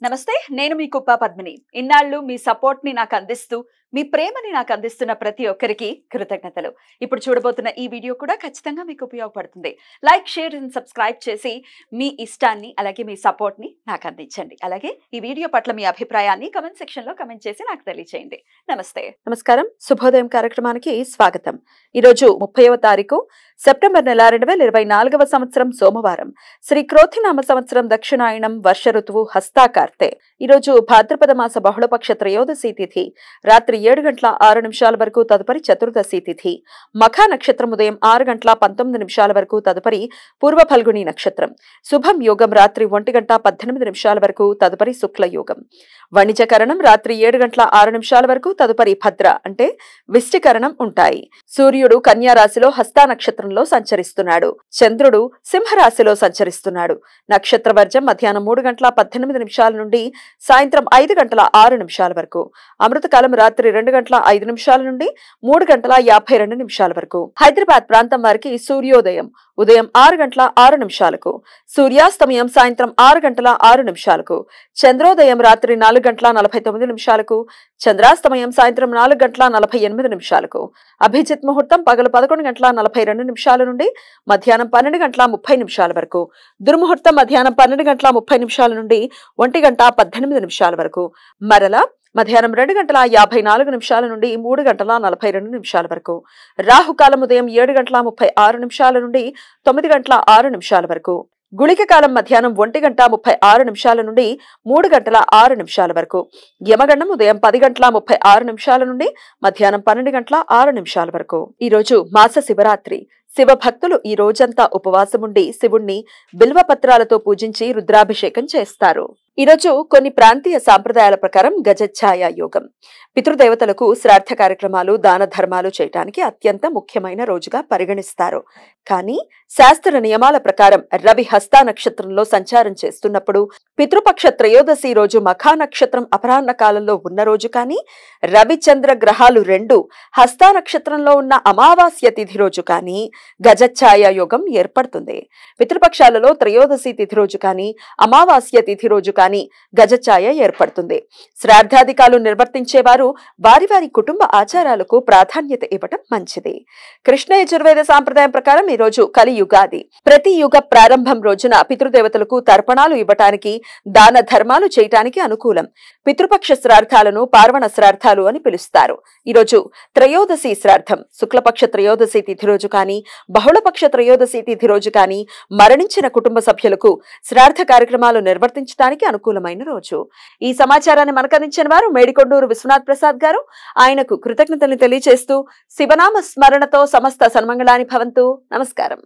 నమస్తే నేను మీ కుప్ప పద్మిని ఇన్నాళ్ళు మీ సపోర్ట్ ని నాకు అందిస్తూ మీ ప్రేమని నాకు అందిస్తున్న ప్రతి ఒక్కరికి కృతజ్ఞతలు ఇప్పుడు చూడబోతున్న ఈ వీడియో కూడా ఖచ్చితంగా మీకు ఉపయోగపడుతుంది లైక్ షేర్ అండ్ సబ్స్క్రైబ్ చేసి మీ ఇష్టాన్ని అలాగే మీ సపోర్ట్ ని నాకు అందించండి అలాగే ఈ వీడియో పట్ల మీ అభిప్రాయాన్ని కామెంట్ సెక్షన్ లో కామెంట్ చేసి నాకు తెలియజేయండి నమస్తే నమస్కారం శుభోదయం కార్యక్రమానికి స్వాగతం ఈ రోజు 30వ తారీఖు సెప్టెంబర్ నెల 2024వ సంవత్సరం సోమవారం శ్రీ క్రోధినామ సంవత్సరం దక్షిణాయనం వర్ష ఋతువు హస్తాకార్తె ఈ రోజు భాద్రపద మాస బహుళపక్ష త్రయోదశి తిథి రాత్రి 7:06 వరకు తదుపరి చతుర్దశి తిథి మఖా నక్షత్రం ఉదయం 6:19 వరకు తదుపరి పూర్వ ఫల్గుని నక్షత్రం శుభం యోగం రాత్రి 1:18 వరకు తదుపరి శుక్ల యోగం వణిజకరణం రాత్రి 7:06 వరకు తదుపరి భద్ర అంటే విష్టికరణం ఉంటాయి సూర్యుడు కన్యా రాశిలో హస్తా నక్షత్రంలో సంచరిస్తున్నాడు చంద్రుడు సింహరాశిలో సంచరిస్తున్నాడు నక్షత్ర వర్జం మధ్యాహ్నం 3:18 నుండి సాయంత్రం 5:06 వరకు అమృతకాలం రాత్రి 2:05 నుండి 3:52 వరకు హైదరాబాద్ ప్రాంతం వారికి సూర్యోదయం ఉదయం 6:06 సూర్యాస్తమయం సాయంత్రం 6:06 చంద్రోదయం రాత్రి 4:49 చంద్రాస్తమయం సాయంత్రం 4:48 అభిజిత్ ముహూర్తం పగలు 11:42 నుండి మధ్యాహ్నం 12:30 వరకు దుర్ముహూర్తం మధ్యాహ్నం 12:30 నుండి 1:18 వరకు మరలా మధ్యాహ్నం 2:54 నుండి 3:42 వరకు రాహుకాలం ఉదయం 7:36 నుండి 9:06 వరకు గుళిక కాలం మధ్యాహ్నం 1:36 నుండి 3:06 వరకు యమగండం ఉదయం 10:36 నుండి మధ్యాహ్నం 12:06 వరకు ఈ రోజు మాస శివరాత్రి శివ భక్తులు ఈ రోజంతా ఉపవాసముండి శివుణ్ణి బిల్వపత్రాలతో పూజించి రుద్రాభిషేకం చేస్తారు ఈరోజు కొన్ని ప్రాంతీయ సాంప్రదాయాల ప్రకారం గజఛాయ యోగం పితృదేవతలకు శ్రాద్ధ కార్యక్రమాలు దాన ధర్మాలు చేయటానికి అత్యంత ముఖ్యమైన రోజుగా పరిగణిస్తారు కానీ శాస్త్ర నియమాల ప్రకారం రవి హస్తా నక్షత్రంలో సంచారం చేస్తున్నప్పుడు పితృపక్ష త్రయోదశి రోజు మఖా నక్షత్రం అపరాహ్న కాలంలో ఉన్న రోజు కానీ రవిచంద్ర గ్రహాలు రెండు హస్తా నక్షత్రంలో ఉన్న అమావాస్య తిథి రోజు కానీ గజఛాయ యోగం ఏర్పడుతుంది పితృపక్షాలలో త్రయోదశి తిథి రోజు కానీ అమావాస్య తిథి రోజు కానీ గజఛాయ ఏర్పడుతుంది శ్రాద్ధాధికాలు నిర్వర్తించేవారు వారి వారి కుటుంబ ఆచారాలకు ప్రాధాన్యత ఇవ్వటం మంచిది కృష్ణ యజుర్వేద సాంప్రదాయం ప్రకారం ఈ రోజు కలియుగాది ప్రతి యుగ ప్రారంభం రోజున పితృదేవతలకు తర్పణాలు ఇవ్వటానికి దాన ధర్మాలు చేయటానికి అనుకూలం పితృపక్ష శ్రార్థాలను పార్వణ శ్రార్థాలు అని పిలుస్తారు ఈరోజు త్రయోదశి శ్రార్థం శుక్లపక్ష త్రయోదశి తిథి రోజు కానీ బహుళపక్ష త్రయోదశి తిథి రోజు కానీ మరణించిన కుటుంబ సభ్యులకు శ్రార్థ కార్యక్రమాలు నిర్వర్తించడానికి అనుకూలమైన రోజు ఈ సమాచారాన్ని మనకు అందించిన వారు మేడికొండూరు విశ్వనాథ్ ప్రసాద్ గారు ఆయనకు కృతజ్ఞతలు తెలియజేస్తూ శివనామ స్మరణతో సమస్త సన్మంగళాని భవంతు నమస్కారం